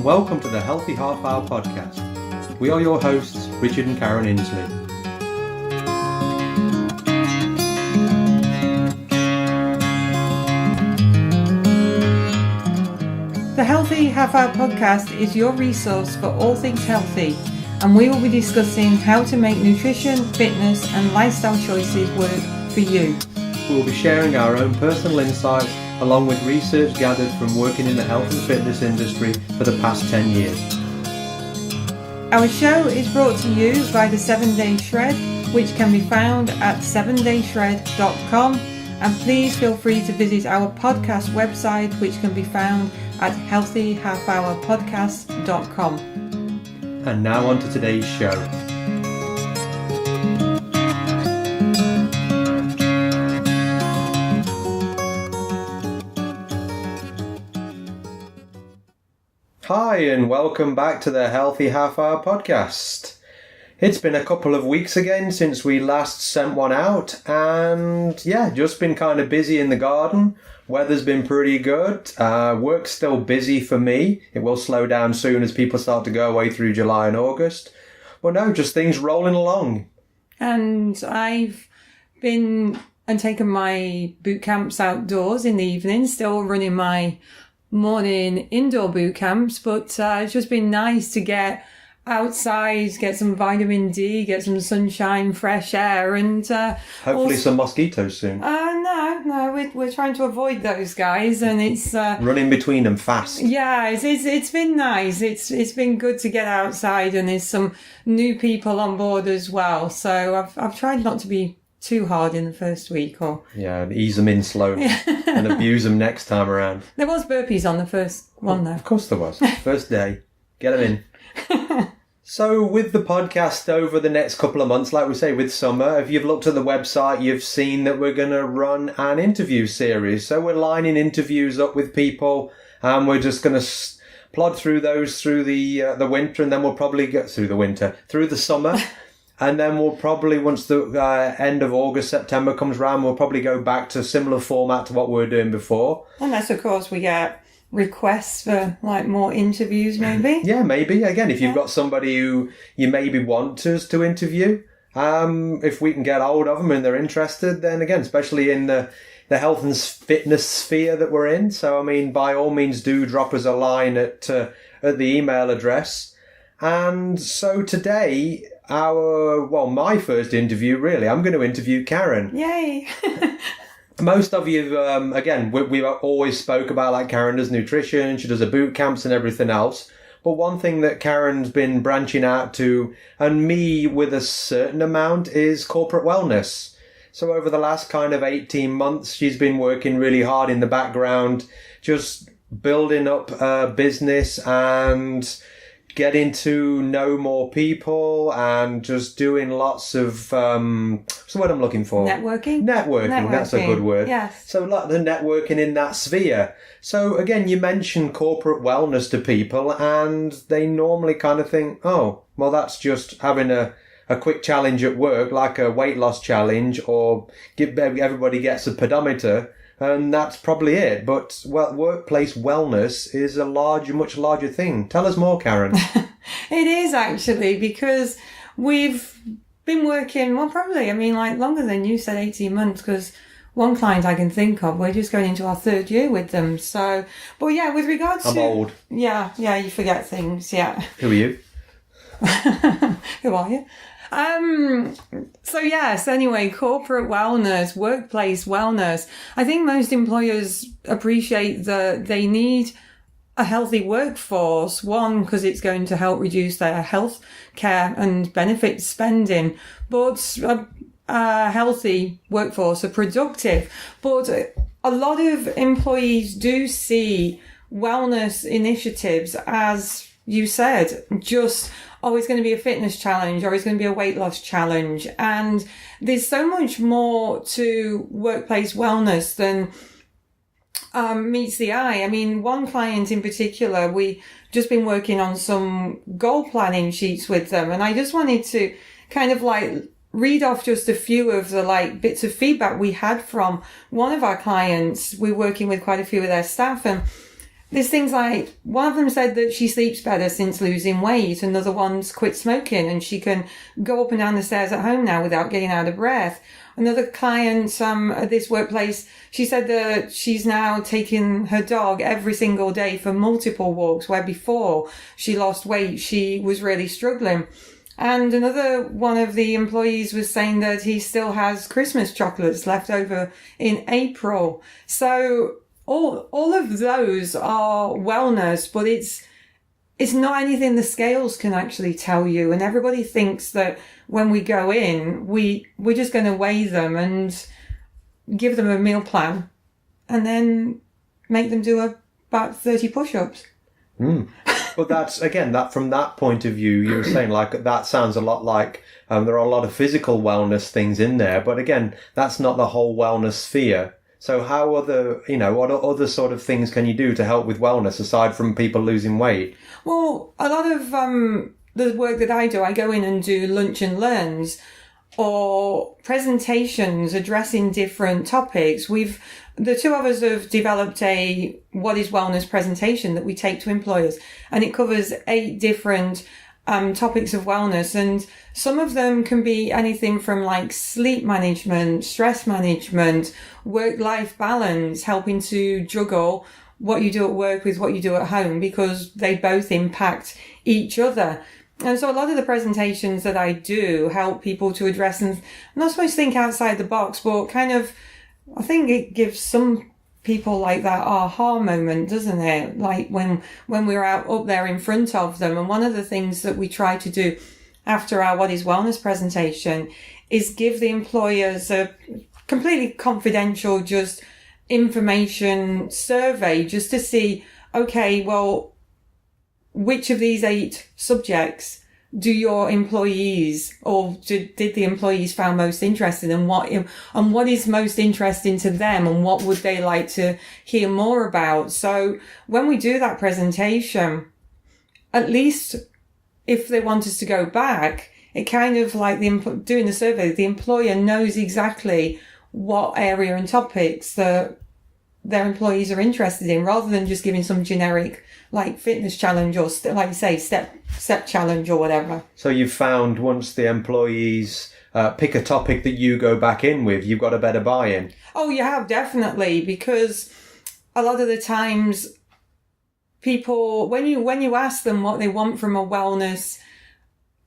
and welcome to the Healthy Half Hour podcast. We are your hosts, Richard and Karen Inslee. The Healthy Half Hour podcast is your resource for all things healthy, and we will be discussing how to make nutrition, fitness and lifestyle choices work for you. We will be sharing our own personal insights along with research gathered from working in the health and fitness industry for the past 10 years. Our show is brought to you by the 7-Day Shred, which can be found at 7dayshred.com, and please feel free to visit our podcast website, which can be found at healthyhalfhourpodcast.com. And now on to today's show. Hi and welcome back to the Healthy Half Hour podcast. It's been a couple of weeks again since we last sent one out, and just been kind of busy in the garden. Weather's been pretty good. Work's still busy for me. It will slow down soon as people start to go away through July and August. But no, just things rolling along. And I've been and taken my boot camps outdoors in the evening, still running my morning indoor boot camps, but it's just been nice to get outside, get some vitamin D, get some sunshine, fresh air, and hopefully some mosquitoes soon. No, we're trying to avoid those guys, and it's running between them fast. Yeah, it's been nice. It's been good to get outside, and there's some new people on board as well. So I've tried not to be too hard in the first week, or ease them in slowly and abuse them next time around. There was burpees on the first one though. Of course there was. First day, get them in. So with the podcast over the next couple of months, like we say, with summer, if you've looked at the website, you've seen that we're going to run an interview series. So we're lining interviews up with people, and we're just going to plod through those through the winter, and then we'll probably get through the summer. And then we'll probably, once the end of August, September comes around, we'll probably go back to a similar format to what we were doing before. Unless, of course, we get requests for more interviews, maybe. Yeah, maybe. Again, if you've got somebody who you maybe want us to interview, if we can get hold of them and they're interested, then again, especially in the health and fitness sphere that we're in. So, I mean, by all means, do drop us a line at the email address. And so today, my first interview, really, I'm going to interview Karen. Yay! Most of you, we always spoke about like Karen does nutrition, she does her boot camps and everything else. But one thing that Karen's been branching out to, and me with a certain amount, is corporate wellness. So over the last kind of 18 months, she's been working really hard in the background, just building up a business and getting to know more people and just doing lots of, what's the word I'm looking for? Networking, that's a good word. Yes. So like the networking in that sphere. So again, you mention corporate wellness to people and they normally kind of think, oh, well, that's just having a quick challenge at work, like a weight loss challenge, or everybody gets a pedometer. And that's probably it. But workplace wellness is a much larger thing. Tell us more, Karen. It is actually, because we've been working, longer than you said, 18 months, because one client I can think of, we're just going into our third year with them. So, but yeah, with regards I'm old. Yeah, you forget things, yeah. Who are you? Who are you? Anyway, corporate wellness, workplace wellness. I think most employers appreciate that they need a healthy workforce. One, because it's going to help reduce their health care and benefit spending, but a healthy workforce, a productive. But a lot of employees do see wellness initiatives as, you said, just it's going to be a fitness challenge, or it's going to be a weight loss challenge. And there's so much more to workplace wellness than meets the eye. I mean, one client in particular, we just been working on some goal planning sheets with them. And I just wanted to kind of read off just a few of the bits of feedback we had from one of our clients. We're working with quite a few of their staff, and there's things like, one of them said that she sleeps better since losing weight. Another one's quit smoking and she can go up and down the stairs at home now without getting out of breath. Another client at this workplace, she said that she's now taking her dog every single day for multiple walks, where before she lost weight, she was really struggling. And another one of the employees was saying that he still has Christmas chocolates left over in April. So all of those are wellness, but it's not anything the scales can actually tell you. And everybody thinks that when we go in, we're just going to weigh them and give them a meal plan and then make them do about 30 push-ups. But that's, again, that from that point of view, you were saying, like, that sounds a lot like there are a lot of physical wellness things in there. But again, that's not the whole wellness sphere. So how what other sort of things can you do to help with wellness aside from people losing weight? Well, a lot of the work that I do, I go in and do lunch and learns or presentations addressing different topics. The two of us have developed a What is Wellness presentation that we take to employers, and it covers 8 different topics of wellness, and some of them can be anything from like sleep management, stress management, work-life balance, helping to juggle what you do at work with what you do at home, because they both impact each other. And so a lot of the presentations that I do help people to address, and I'm not supposed to think outside the box, but kind of, I think it gives some people like that aha moment, doesn't it? Like when we're out up there in front of them. And one of the things that we try to do after our What is Wellness presentation is give the employers a completely confidential, just information survey, just to see, okay, well, which of these 8 subjects do your employees, or did the employees found most interesting, and what is most interesting to them, and what would they like to hear more about? So when we do that presentation, at least if they want us to go back, it kind of like doing the survey, the employer knows exactly what area and topics that their employees are interested in, rather than just giving some generic like fitness challenge or like you say step challenge or whatever. So you've found once the employees pick a topic that you go back in with, you've got a better buy-in? Oh, you have, definitely, because a lot of the times people, when you ask them what they want from a wellness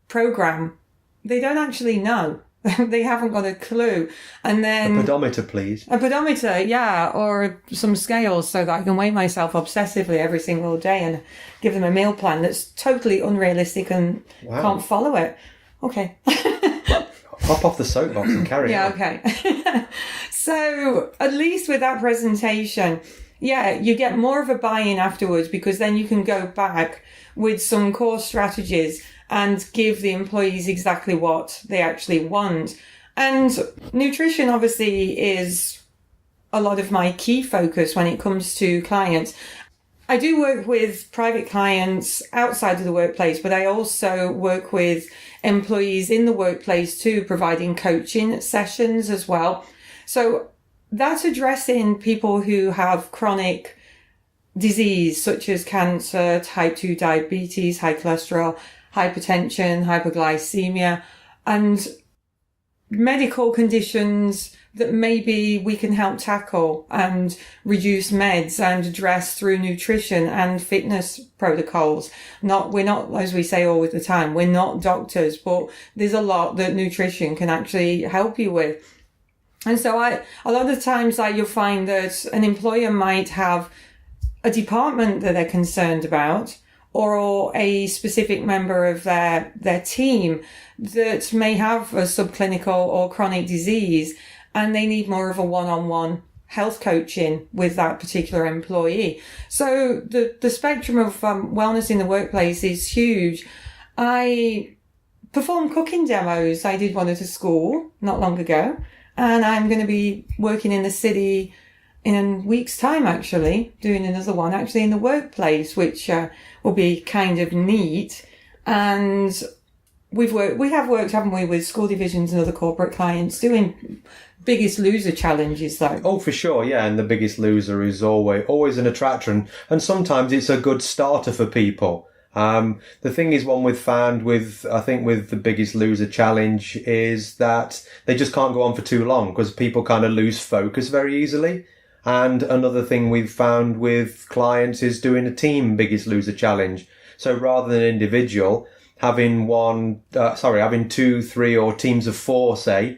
program, they don't actually know. They haven't got a clue. And then... A pedometer, please. A pedometer, yeah, or some scales so that I can weigh myself obsessively every single day and give them a meal plan that's totally unrealistic and can't follow it. Okay. Hop off the soapbox and carry on. Yeah, okay. So at least with that presentation, yeah, you get more of a buy-in afterwards, because then you can go back with some core strategies and give the employees exactly what they actually want. And nutrition obviously is a lot of my key focus when it comes to clients. I do work with private clients outside of the workplace, but I also work with employees in the workplace too, providing coaching sessions as well. So that's addressing people who have chronic disease such as cancer, type 2 diabetes, high cholesterol, hypertension, hypoglycemia, and medical conditions that maybe we can help tackle and reduce meds and address through nutrition and fitness protocols. We're not, as we say all the time, we're not doctors, but there's a lot that nutrition can actually help you with. And so a lot of times you'll find that an employer might have a department that they're concerned about, or a specific member of their team that may have a subclinical or chronic disease, and they need more of a one-on-one health coaching with that particular employee. So the spectrum of wellness in the workplace is huge. I perform cooking demos. I did one at a school not long ago, and I'm going to be working in the city in a week's time, actually, doing another one actually in the workplace, which will be kind of neat. And we have worked, haven't we, with school divisions and other corporate clients doing Biggest Loser challenges, though. Oh, for sure, yeah. And the Biggest Loser is always an attraction, and sometimes it's a good starter for people. The thing is, one we've found with the Biggest Loser challenge is that they just can't go on for too long because people kind of lose focus very easily. And another thing we've found with clients is doing a team Biggest Loser challenge. So rather than individual, having having 2, 3 or teams of 4, say,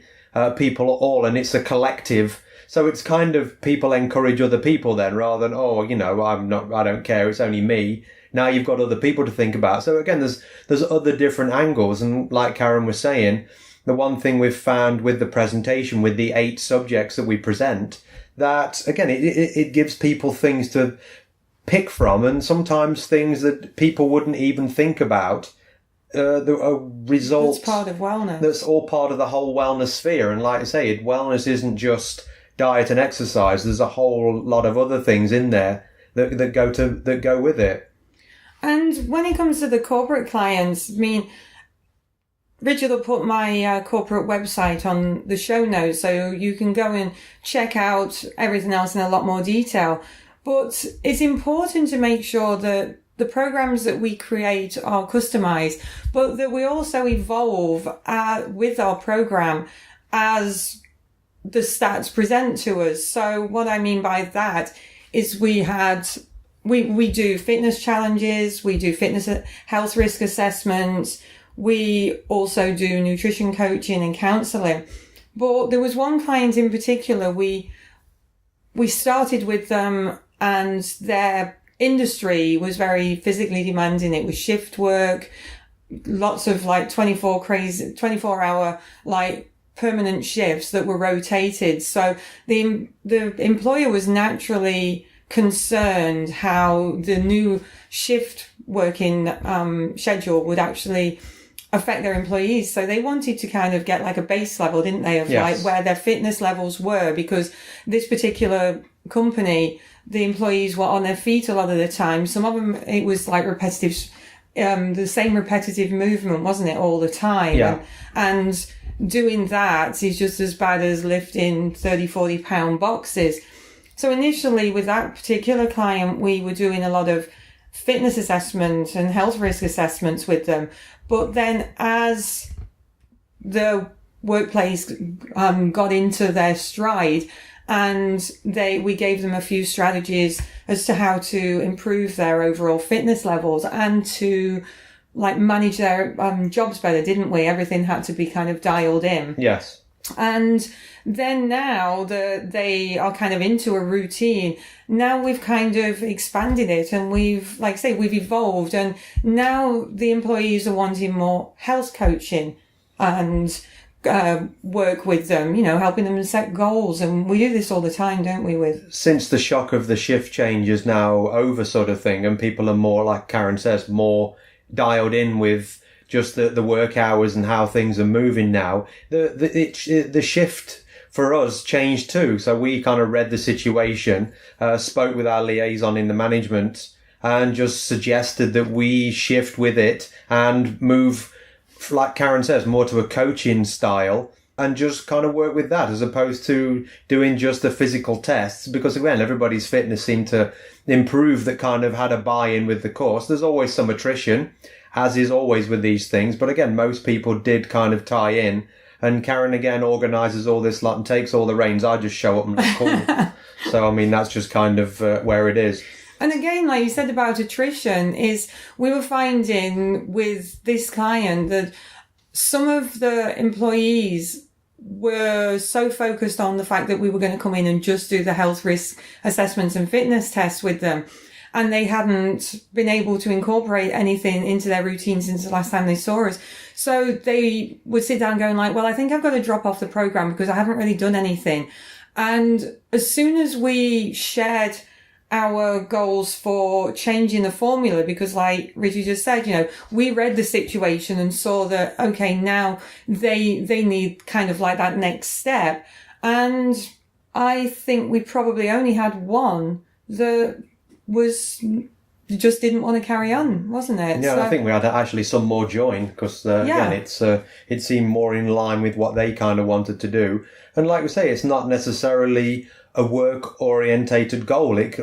people all, and it's a collective. So it's kind of people encourage other people then rather than, I don't care, it's only me. Now you've got other people to think about. So again, there's other different angles. And like Karen was saying, the one thing we've found with the presentation, with the 8 subjects that we present, that again, it gives people things to pick from, and sometimes things that people wouldn't even think about. The result. That's part of wellness. That's all part of the whole wellness sphere. And like I say, wellness isn't just diet and exercise. There's a whole lot of other things in there that go with it. And when it comes to the corporate clients, I mean, Richard will put my corporate website on the show notes, so you can go and check out everything else in a lot more detail. But it's important to make sure that the programs that we create are customized, but that we also evolve with our program as the stats present to us. So what I mean by that is we do fitness challenges, we do fitness health risk assessments, we also do nutrition coaching and counselling. But there was one client in particular, we started with them, and their industry was very physically demanding. It was shift work, lots of 24-hour permanent shifts that were rotated. So the employer was naturally concerned how the new shift working schedule would actually affect their employees. So they wanted to kind of get a base level, didn't they, of yes. where their fitness levels were, because this particular company, the employees were on their feet a lot of the time. Some of them, it was repetitive, the same repetitive movement, wasn't it, all the time? Yeah. And doing that is just as bad as lifting 30, 40 pound boxes. So initially with that particular client, we were doing a lot of fitness assessments and health risk assessments with them. But then as the workplace got into their stride, and we gave them a few strategies as to how to improve their overall fitness levels and to manage their jobs better, didn't we? Everything had to be kind of dialed in. Yes. And then now they are kind of into a routine. Now we've kind of expanded it, and we've evolved, and now the employees are wanting more health coaching and work with them, helping them set goals. And we do this all the time, don't we? Since the shock of the shift change is now over, sort of thing, and people are more, like Karen says, more dialed in with just the work hours and how things are moving now. The shift for us changed too. So we kind of read the situation, spoke with our liaison in the management, and just suggested that we shift with it and move, like Karen says, more to a coaching style, and just kind of work with that as opposed to doing just the physical tests, because again, everybody's fitness seemed to improve that kind of had a buy-in with the course. There's always some attrition, as is always with these things, but again, most people did kind of tie in, and Karen again organises all this lot and takes all the reins. I just show up and look cool. So I mean, that's just kind of where it is. And again, like you said about attrition, is we were finding with this client that some of the employees were so focused on the fact that we were going to come in and just do the health risk assessments and fitness tests with them, and they hadn't been able to incorporate anything into their routine since the last time they saw us. So they would sit down going well, I think I've got to drop off the program because I haven't really done anything. And as soon as we shared our goals for changing the formula, because like Richie just said, we read the situation and saw that, okay, now they need kind of that next step. And I think we probably only had one that was just didn't want to carry on, wasn't it? Yeah, So, I think we had actually some more join because again, it seemed more in line with what they kind of wanted to do. And like we say, it's not necessarily a work-orientated goal. It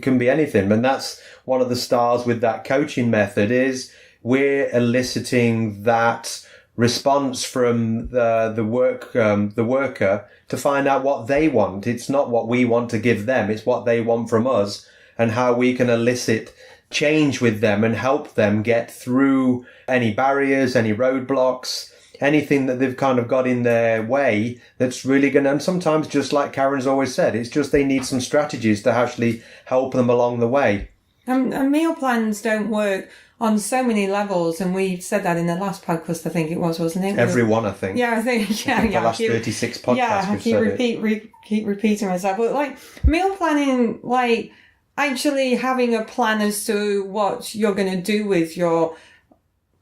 can be anything, and that's one of the stars with that coaching method is we're eliciting that response from the worker to find out what they want. It's not what we want to give them; it's what they want from us, and how we can elicit change with them and help them get through any barriers, any roadblocks, anything that they've kind of got in their way that's really going to, and sometimes just like Karen's always said, it's just they need some strategies to actually help them along the way. And meal plans don't work on so many levels, and we said that in the last podcast, I think it was, wasn't it? Everyone, I think. Yeah, I think the last 36 podcasts. Yeah, I keep repeating myself. But like meal planning, like actually having a plan as to what you're going to do with your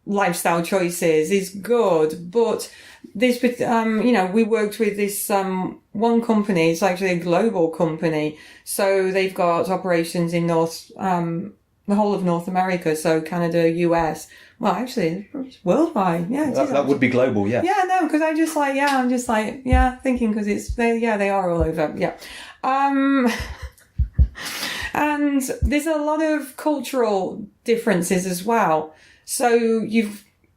lifestyle choices is good. But this, we worked with this one company. It's actually a global company, so they've got operations in the whole of North America, so Canada, US. Well, actually, it's worldwide. Yeah, that would be global. Yeah. Yeah, no, because I'm just like, thinking because they are all over. Yeah. And there's a lot of cultural differences as well. So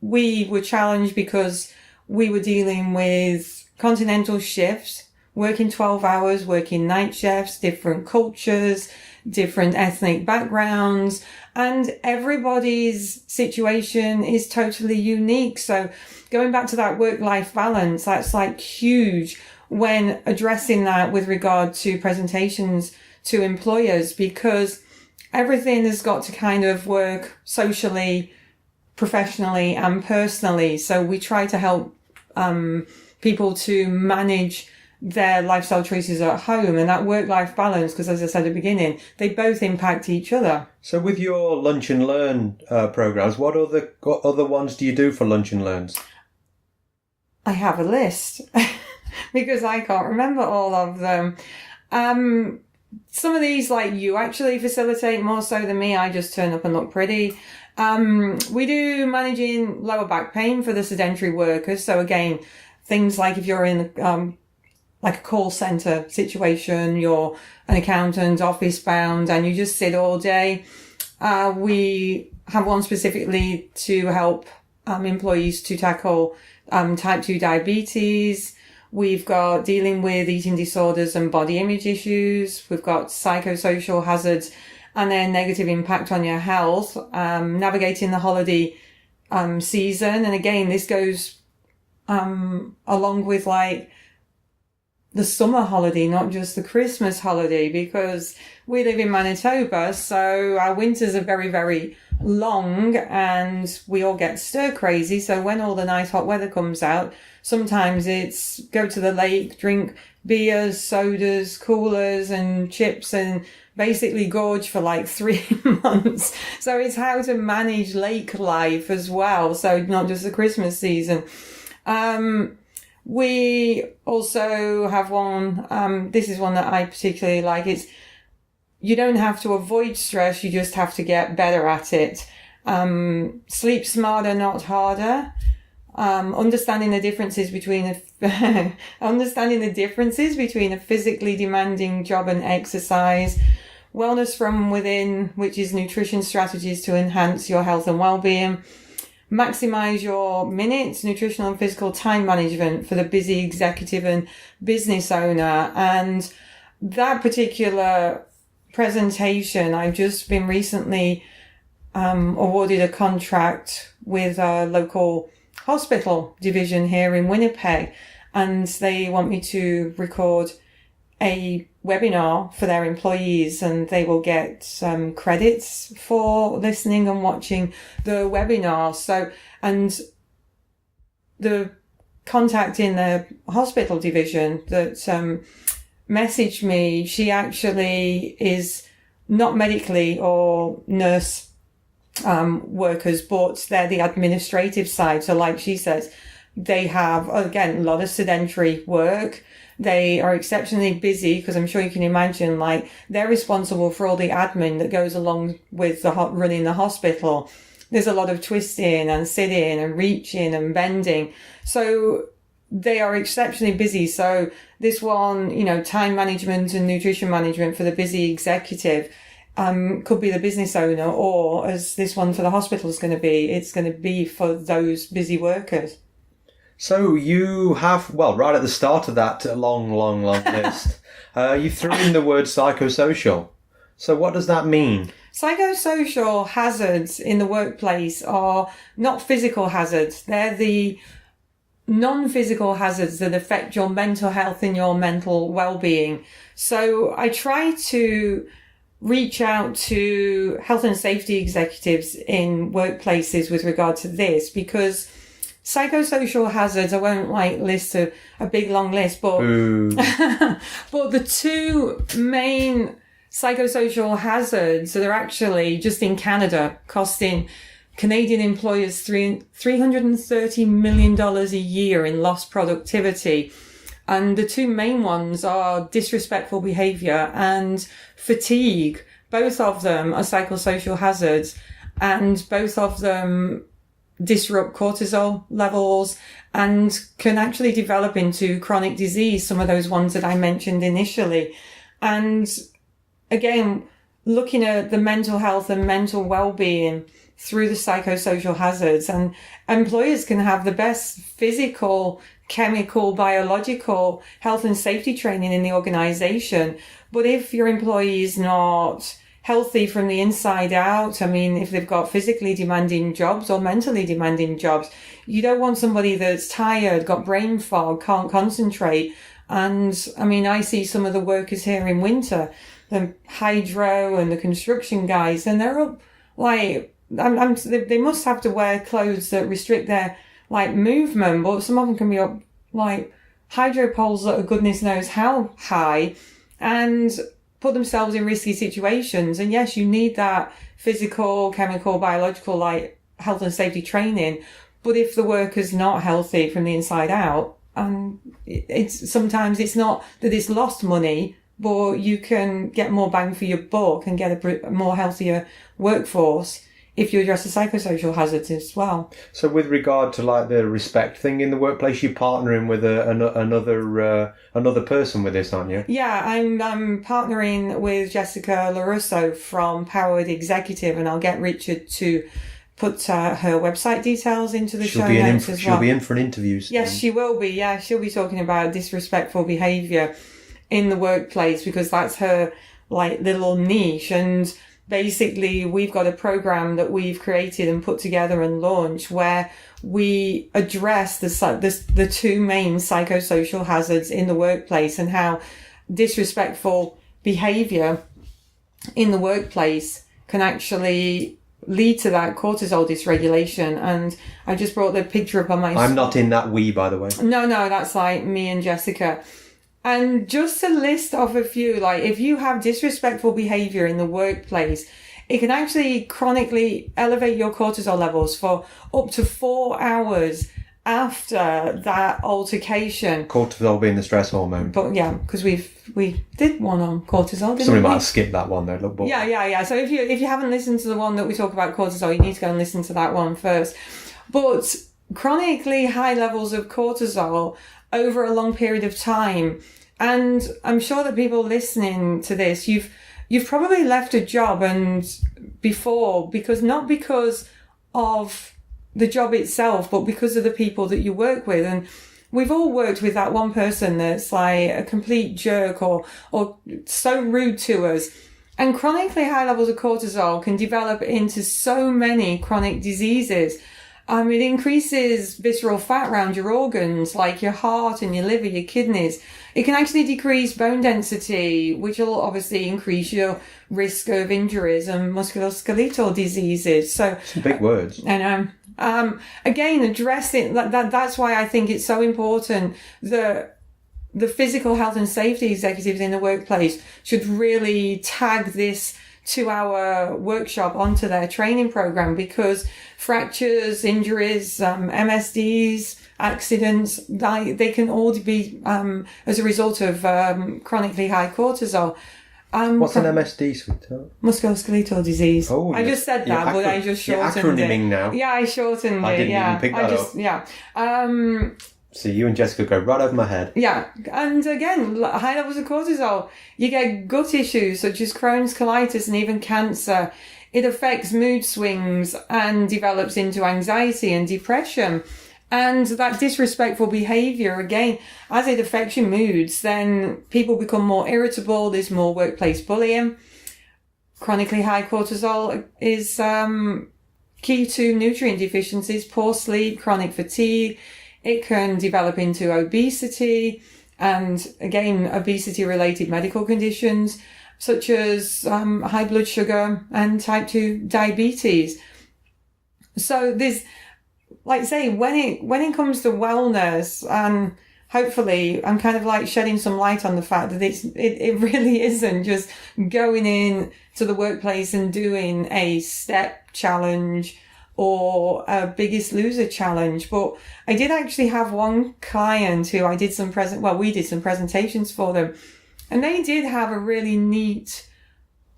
we were challenged because we were dealing with continental shifts, working 12 hours, working night shifts, different cultures, different ethnic backgrounds, and everybody's situation is totally unique. So going back to that work-life balance, that's like huge when addressing that with regard to presentations to employers, because everything has got to kind of work socially, professionally and personally. So we try to help people to manage their lifestyle choices at home and that work-life balance, because as I said at the beginning, they both impact each other. So with your lunch and learn programs, what other ones do you do for lunch and learns? I have a list because I can't remember all of them. Some of these, like, you actually facilitate more so than me. I just turn up and look pretty. We do managing lower back pain for the sedentary workers. So again, things like if you're in like a call center situation, you're an accountant, office bound, and you just sit all day. We have one specifically to help employees to tackle type 2 diabetes. We've got dealing with eating disorders and body image issues. We've got psychosocial hazards and their negative impact on your health, navigating the holiday season. And again, this goes along with like the summer holiday, not just the Christmas holiday, because we live in Manitoba, so our winters are very, very long and we all get stir crazy. So when all the nice hot weather comes out, sometimes it's go to the lake, drink beers, sodas, coolers and chips and basically gorge for like 3 months. So it's how to manage lake life as well. So not just the Christmas season. We also have one, this is one that I particularly like. It's, you don't have to avoid stress. You just have to get better at it. Sleep smarter, not harder. Understanding the differences between a physically demanding job and exercise. Wellness from within, which is nutrition strategies to enhance your health and well-being. Maximize your minutes, nutritional and physical time management for the busy executive and business owner. And that particular presentation, I've just been recently awarded a contract with a local hospital division here in Winnipeg, and they want me to record a webinar for their employees, and they will get some credits for listening and watching the webinar. So, and the contact in the hospital division that messaged me, she actually is not medically or nurse workers, but they're the administrative side. So like she says, They have, again, a lot of sedentary work. They are exceptionally busy because I'm sure you can imagine, like, they're responsible for all the admin that goes along with the running the hospital. There's a lot of twisting and sitting and reaching and bending. So they are exceptionally busy. So this one, time management and nutrition management for the busy executive could be the business owner, or as this one for the hospital is going to be, it's going to be for those busy workers. So you have, well, right at the start of that long list, you threw in the word psychosocial. So what does that mean? Psychosocial hazards in the workplace are not physical hazards. They're the non-physical hazards that affect your mental health and your mental well-being. So I try to reach out to health and safety executives in workplaces with regard to this, because psychosocial hazards, I won't list a big long list, but but the two main psychosocial hazards that are actually just in Canada costing Canadian employers $330 million a year in lost productivity. And the two main ones are disrespectful behaviour and fatigue. Both of them are psychosocial hazards, and both of them disrupt cortisol levels and can actually develop into chronic disease, some of those ones that I mentioned initially. And again, looking at the mental health and mental well-being through the psychosocial hazards, and employers can have the best physical, chemical, biological health and safety training in the organization. But if your employee is not healthy from the inside out, I mean, if they've got physically demanding jobs or mentally demanding jobs, you don't want somebody that's tired, got brain fog, can't concentrate. And I mean, I see some of the workers here in winter, the hydro and the construction guys, and they're up they must have to wear clothes that restrict their movement, but some of them can be up hydro poles that are goodness knows how high and put themselves in risky situations. And yes, you need that physical, chemical, biological health and safety training, but if the worker's not healthy from the inside out, sometimes it's not that it's lost money, but you can get more bang for your buck and get a more healthier workforce if you address the psychosocial hazards as well. So with regard to the respect thing in the workplace, you're partnering with another person with this, aren't you? Yeah, I'm partnering with Jessica LaRusso from Powered Executive, and I'll get Richard to put her website details into the show notes as well. She'll be in for an interview soon. Yes, she will be. Yeah, she'll be talking about disrespectful behaviour in the workplace, because that's her little niche. And basically, we've got a program that we've created and put together and launched where we address the two main psychosocial hazards in the workplace, and how disrespectful behaviour in the workplace can actually lead to that cortisol dysregulation. And I just brought the picture up on my... I'm not in that we, by the way. No, that's me and Jessica. And just to list off a few, if you have disrespectful behaviour in the workplace, it can actually chronically elevate your cortisol levels for up to 4 hours after that altercation. Cortisol being the stress hormone. But yeah, because we did one on cortisol, didn't we? Somebody might have skipped that one though. Look, Yeah. So if you haven't listened to the one that we talk about cortisol, you need to go and listen to that one first. But chronically high levels of cortisol over a long period of time. And I'm sure that people listening to this, you've probably left a job not because of the job itself, but because of the people that you work with. And we've all worked with that one person that's a complete jerk or so rude to us. And chronically high levels of cortisol can develop into so many chronic diseases. It increases visceral fat around your organs, like your heart and your liver, your kidneys. It can actually decrease bone density, which will obviously increase your risk of injuries and musculoskeletal diseases. So some big words. And again, addressing that's why I think it's so important that the physical health and safety executives in the workplace should really tag this 2-hour workshop onto their training program, because fractures, injuries, MSDs, accidents, they can all be as a result of chronically high cortisol. What's an MSD, sweetheart? Musculoskeletal disease. Oh, I just said that, but I just shortened you're acronyming it. now. Yeah, I shortened it. I didn't even pick that up. Yeah. So you and Jessica go right over my head. Yeah. And again, high levels of cortisol. You get gut issues such as Crohn's, colitis, and even cancer. It affects mood swings and develops into anxiety and depression. And that disrespectful behaviour, again, as it affects your moods, then people become more irritable. There's more workplace bullying. Chronically high cortisol is key to nutrient deficiencies, poor sleep, chronic fatigue. It can develop into obesity and, again, obesity-related medical conditions such as high blood sugar and type 2 diabetes. So there's, like I say, when it comes to wellness, and hopefully I'm kind of like shedding some light on the fact that it really isn't just going in to the workplace and doing a step challenge or a Biggest Loser challenge. But I did actually have one client who we did some presentations for them, and they did have a really neat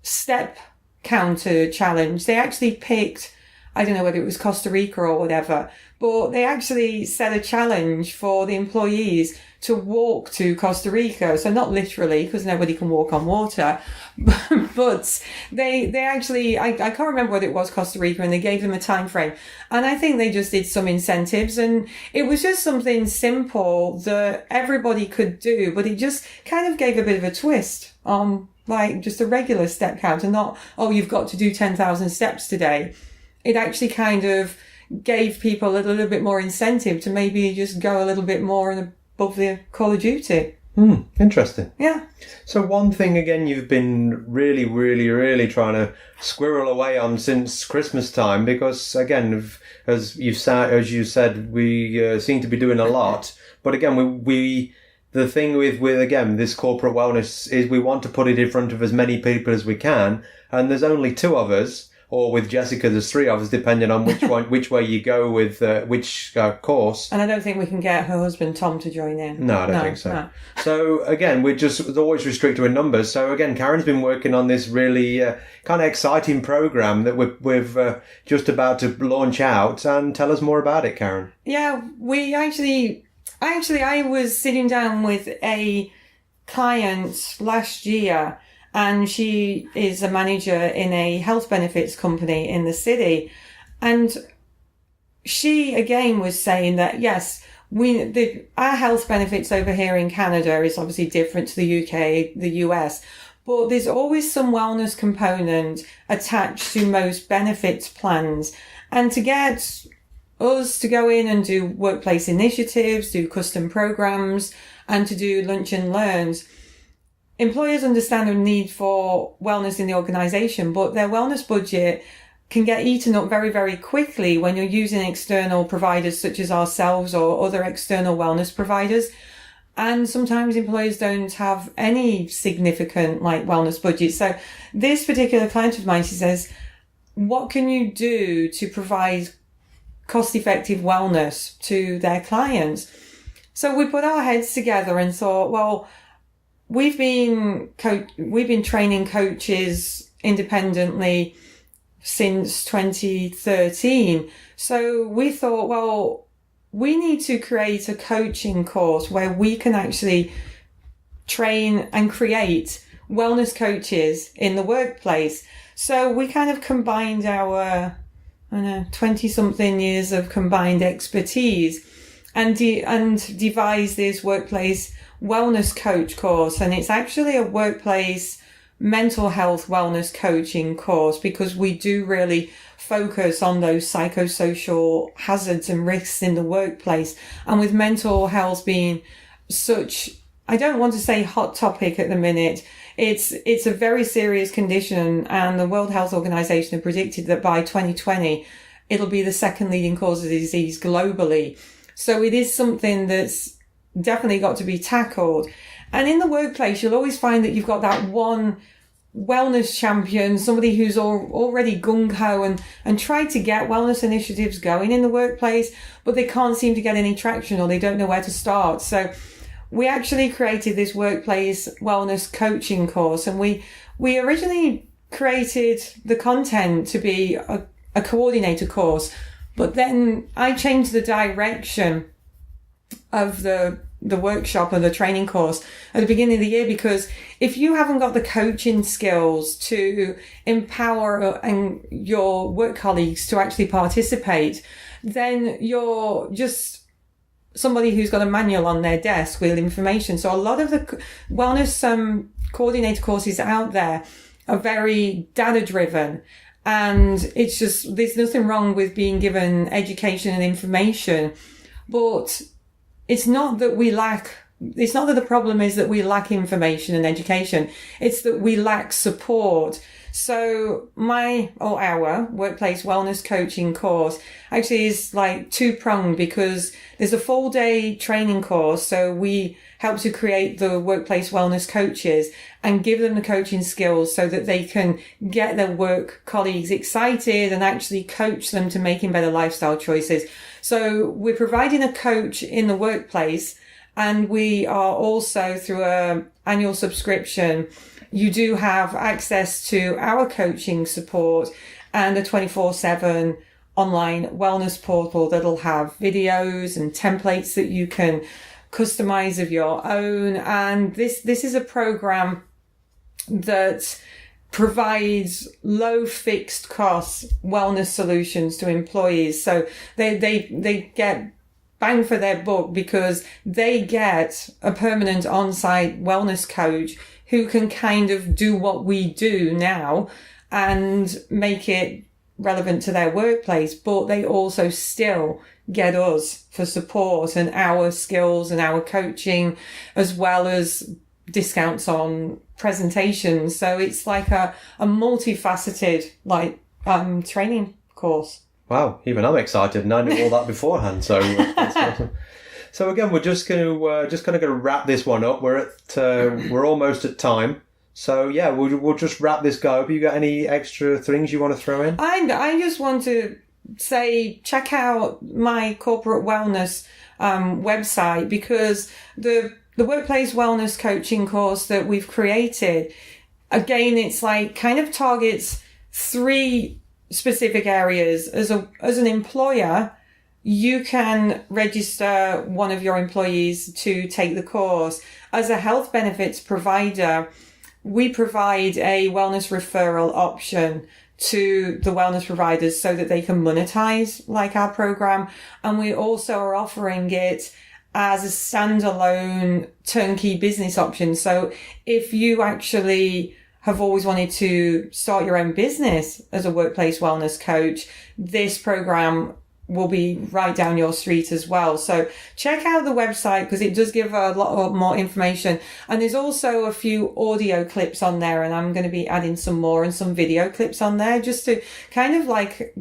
step counter challenge. They actually picked, I don't know whether it was Costa Rica or whatever, but they actually set a challenge for the employees to walk to Costa Rica. So not literally, because nobody can walk on water, but they actually, I can't remember whether it was Costa Rica, and they gave them a time frame. And I think they just did some incentives, and it was just something simple that everybody could do, but it just kind of gave a bit of a twist on like just a regular step count, and not, oh, you've got to do 10,000 steps today. It actually kind of gave people a little bit more incentive to maybe just go a little bit more above the call of duty. Interesting. Yeah. So one thing, again, you've been really, really, really trying to squirrel away on since Christmas time, because, again, as you said, we seem to be doing a lot. But again, the thing with again, this corporate wellness is we want to put it in front of as many people as we can. And there's only 2 of us. Or with Jessica, there's 3 of us, depending on which way you go with which course. And I don't think we can get her husband Tom to join in. No, I don't think so. No. So again, we're always restricted with numbers. So again, Karen's been working on this really kind of exciting program that we've just about to launch out. And tell us more about it, Karen. Yeah, I was sitting down with a client last year, and she is a manager in a health benefits company in the city. And she, again, was saying that, yes, our health benefits over here in Canada is obviously different to the UK, the US, but there's always some wellness component attached to most benefits plans. And to get us to go in and do workplace initiatives, do custom programs, and to do lunch and learns, employers understand the need for wellness in the organisation, but their wellness budget can get eaten up very, very quickly when you're using external providers such as ourselves or other external wellness providers. And sometimes employers don't have any significant wellness budget. So this particular client of mine, she says, what can you do to provide cost-effective wellness to their clients? So we put our heads together and thought, well, we've been training coaches independently since 2013. So we thought, well, we need to create a coaching course where we can actually train and create wellness coaches in the workplace. So we kind of combined our 20-something years of combined expertise and devised this workplace wellness coach course. And it's actually a workplace mental health wellness coaching course, because we do really focus on those psychosocial hazards and risks in the workplace. And with mental health being such, I don't want to say hot topic at the minute, it's a very serious condition, and the World Health Organization have predicted that by 2020 it'll be the 2nd leading cause of disease globally. So it is something that's definitely got to be tackled. And in the workplace, you'll always find that you've got that one wellness champion, somebody who's already gung-ho and tried to get wellness initiatives going in the workplace, but they can't seem to get any traction or they don't know where to start. So we actually created this workplace wellness coaching course, and we originally created the content to be a coordinator course, but then I changed the direction of the workshop or the training course at the beginning of the year, because if you haven't got the coaching skills to empower your work colleagues to actually participate, then you're just somebody who's got a manual on their desk with information. So a lot of the wellness coordinator courses out there are very data driven, and it's just, there's nothing wrong with being given education and information, but it's not that the problem is that we lack information and education. It's that we lack support. So our workplace wellness coaching course actually is like two-pronged, because there's a full day training course. So we help to create the workplace wellness coaches and give them the coaching skills so that they can get their work colleagues excited and actually coach them to making better lifestyle choices. So we're providing a coach in the workplace, and we are also, through an annual subscription, you do have access to our coaching support and a 24/7 online wellness portal that'll have videos and templates that you can customize of your own. And this is a program that provides low fixed cost wellness solutions to employees. So they get bang for their buck, because they get a permanent on-site wellness coach who can kind of do what we do now and make it relevant to their workplace, but they also still get us for support and our skills and our coaching, as well as discounts on presentations. So it's like a multifaceted training course. Wow, even I'm excited, and I knew all that beforehand. So that's awesome. So again, we're just going to wrap this one up. We're almost at time. So yeah, we'll just wrap this go up. You got any extra things you want to throw in? I just want to say, check out my corporate wellness website, because the workplace wellness coaching course that we've created, again, it's like kind of targets 3 specific areas. As an employer, you can register one of your employees to take the course. As a health benefits provider, we provide a wellness referral option to the wellness providers so that they can monetize our program. And we also are offering it as a standalone turnkey business option. So if you actually have always wanted to start your own business as a workplace wellness coach, this program will be right down your street as well. So check out the website, because it does give a lot more information. And there's also a few audio clips on there, and I'm going to be adding some more and some video clips on there, just to kind of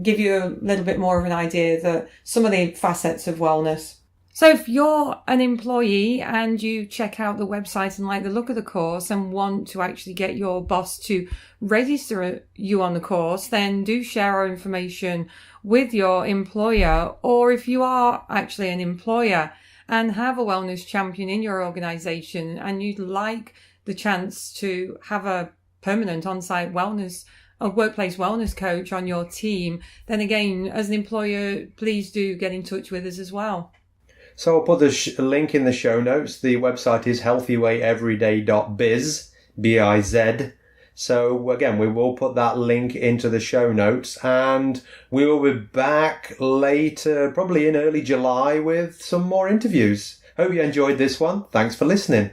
give you a little bit more of an idea that some of the facets of wellness. So if you're an employee and you check out the website and like the look of the course and want to actually get your boss to register you on the course, then do share our information with your employer. Or if you are actually an employer and have a wellness champion in your organization and you'd like the chance to have a permanent on-site a workplace wellness coach on your team, then again, as an employer, please do get in touch with us as well. So I'll put the link in the show notes. The website is healthywayeveryday.biz, B-I-Z. So again, we will put that link into the show notes, and we will be back later, probably in early July, with some more interviews. Hope you enjoyed this one. Thanks for listening.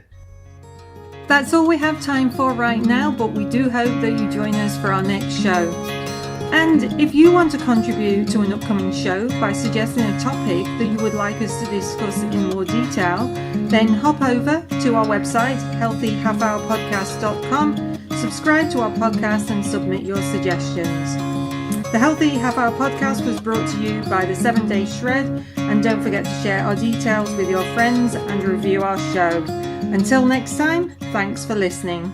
That's all we have time for right now, but we do hope that you join us for our next show. And if you want to contribute to an upcoming show by suggesting a topic that you would like us to discuss in more detail, then hop over to our website, healthyhalfhourpodcast.com, subscribe to our podcast and submit your suggestions. The Healthy Half Hour Podcast was brought to you by the 7 Day Shred, and don't forget to share our details with your friends and review our show. Until next time, thanks for listening.